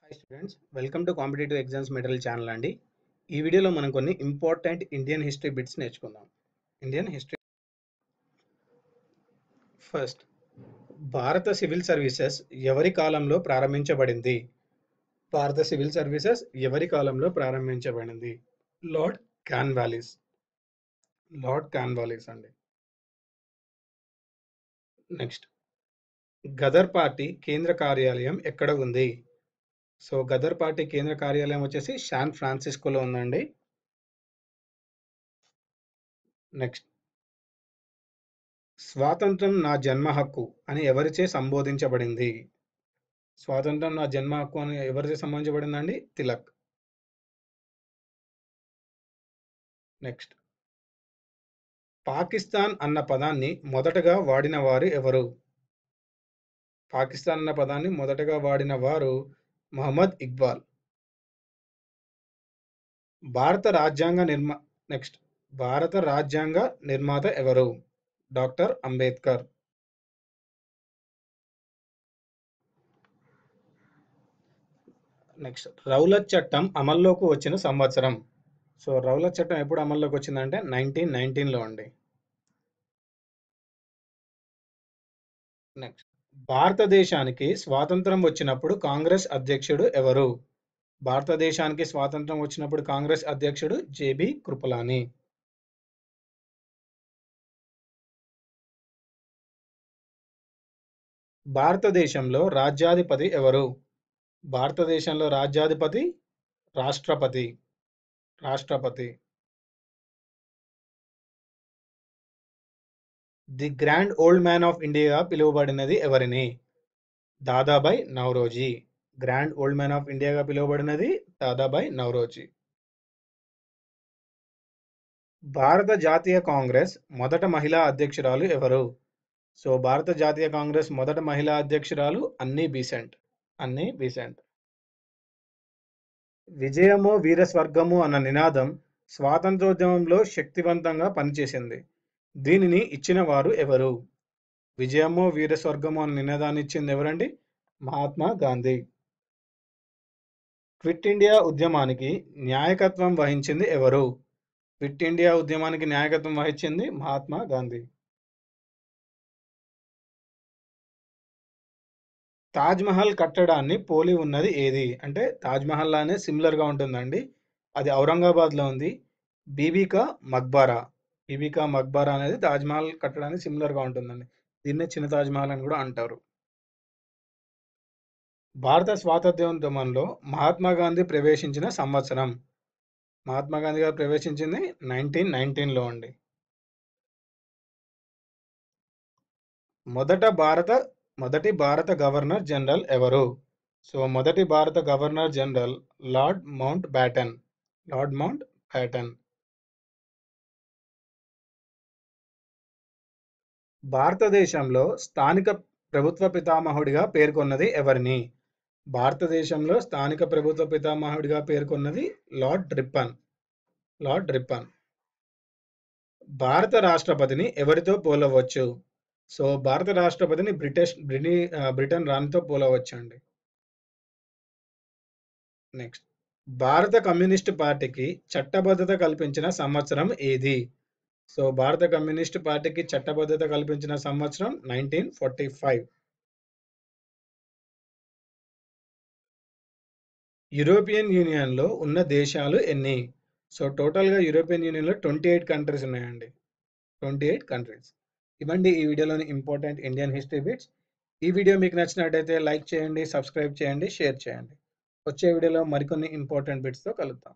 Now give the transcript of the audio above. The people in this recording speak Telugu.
Hi students, welcome to competitive exams material channel అండి. ఈ వీడియోలో మనం కొన్ని ఇంపార్టెంట్ ఇండియన్ హిస్టరీ బిట్స్ నేర్చుకుందాం. ఇండియన్ హిస్టరీ ఫస్ట్, భారత సివిల్ సర్వీసెస్ ఎవరి కాలంలో ప్రారంభించబడింది? భారత సివిల్ సర్వీసెస్ ఎవరి కాలంలో ప్రారంభించబడింది? Lord Cornwallis. లార్డ్ కార్న్వాలిస్ అండి. నెక్స్ట్, గదర్ పార్టీ కేంద్ర కార్యాలయం ఎక్కడ ఉంది? సో గదర్ పార్టీ కేంద్ర కార్యాలయం వచ్చేసి శాన్ ఫ్రాన్సిస్కోలో ఉందండి. నెక్స్ట్, స్వాతంత్రం నా జన్మ హక్కు అని ఎవరిచే సంబోధించబడింది? స్వాతంత్రం నా జన్మ హక్కు అని ఎవరిచే సంబోధించబడిందండి? తిలక్. నెక్స్ట్, పాకిస్తాన్ అన్న పదాన్ని మొదటగా వాడిన వారు ఎవరు? పాకిస్తాన్ అన్న పదాన్ని మొదటగా వాడిన వారు మహమ్మద్ ఇక్బాల్. భారత రాజ్యాంగ నిర్మా నెక్స్ట్, భారత రాజ్యాంగ నిర్మాత ఎవరు? డాక్టర్ అంబేద్కర్. నెక్స్ట్, రౌలత్ చట్టం అమల్లోకి వచ్చిన సంవత్సరం. సో రౌలత్ చట్టం ఎప్పుడు అమల్లోకి వచ్చిందంటే 1919లో అండి. నెక్స్ట్, భారతదేశానికి స్వాతంత్రం వచ్చినప్పుడు కాంగ్రెస్ అధ్యక్షుడు ఎవరు? భారతదేశానికి స్వాతంత్రం వచ్చినప్పుడు కాంగ్రెస్ అధ్యక్షుడు జేబీ కృపలాని. భారతదేశంలో రాజ్యాధిపతి ఎవరు? భారతదేశంలో రాజ్యాధిపతి రాష్ట్రపతి. రాష్ట్రపతి. The grand old man of India పిలువబడినది ఎవరిని? Dadabhai Naoroji. Grand old man of ఇండియాగా పిలువబడినది దాదాబాయ్ నౌరోజీ. భారత జాతీయ కాంగ్రెస్ మొదట మహిళా అధ్యక్షురాలు ఎవరు? సో భారత జాతీయ కాంగ్రెస్ మొదట మహిళా అధ్యక్షురాలు అన్నీ బీసెంట్. అన్నీ బీసెంట్. విజయమో వీరస్వర్గము అన్న నినాదం స్వాతంత్రోద్యమంలో శక్తివంతంగా పనిచేసింది. దీనిని ఇచ్చిన వారు ఎవరు? విజయమో వీరస్వర్గము అన్న నినాదాన్ని ఇచ్చింది ఎవరండి? మహాత్మా గాంధీ. క్విట్ ఇండియా ఉద్యమానికి నాయకత్వం వహించింది ఎవరు? క్విట్ ఇండియా ఉద్యమానికి నాయకత్వం వహించింది మహాత్మా గాంధీ. తాజ్మహల్ కట్టడాన్ని పోలి ఉన్నది ఏది? అంటే తాజ్మహల్ లానే సిమిలర్గా ఉంటుందండి. అది ఔరంగాబాద్లో ఉంది. బీబీకా మక్బారా. బీబీకా మక్బారా అనేది తాజ్మహల్ కట్టడానికి సిమిలర్గా ఉంటుందండి. దీన్నే చిన్న తాజ్మహల్ అని కూడా అంటారు. భారత స్వాతంత్ర్యోద్యమంలో మహాత్మా గాంధీ ప్రవేశించిన సంవత్సరం. మహాత్మా గాంధీ గారు ప్రవేశించింది 1919లో అండి. మొదటి భారత గవర్నర్ జనరల్ ఎవరు? సో మొదటి భారత governor general lord mount baton. Lord mount baton. భారతదేశంలో స్థానిక ప్రభుత్వ పితామహుడిగా పేర్కొన్నది ఎవరిని? భారతదేశంలో స్థానిక ప్రభుత్వ పితామహుడిగా పేర్కొన్నది లార్డ్ రిప్పన్. Lord Ripon. భారత రాష్ట్రపతిని ఎవరితో పోలవచ్చు? సో భారత రాష్ట్రపతిని బ్రిటన్ రాణితో పోలవచ్చు అండి. నెక్స్ట్, భారత కమ్యూనిస్ట్ పార్టీకి చట్టబద్ధత కల్పించిన సంవత్సరం ఏది? సో భారత కమ్యూనిస్ట్ పార్టీకి చట్టబద్ధత కల్పించిన సంవత్సరం 1945. యూరోపియన్ యూనియన్లో ఉన్న దేశాలు ఎన్ని? సో టోటల్గా యూరోపియన్ యూనియన్లో 28 కంట్రీస్ ఉన్నాయండి. 28 కంట్రీస్. ఇవ్వండి ఈ వీడియోలోని ఇంపార్టెంట్ ఇండియన్ హిస్టరీ బిట్స్. ఈ వీడియో మీకు నచ్చినట్టయితే లైక్ చేయండి, సబ్స్క్రైబ్ చేయండి, షేర్ చేయండి. వచ్చే వీడియోలో మరికొన్ని ఇంపార్టెంట్ బిట్స్తో కలుద్దాం.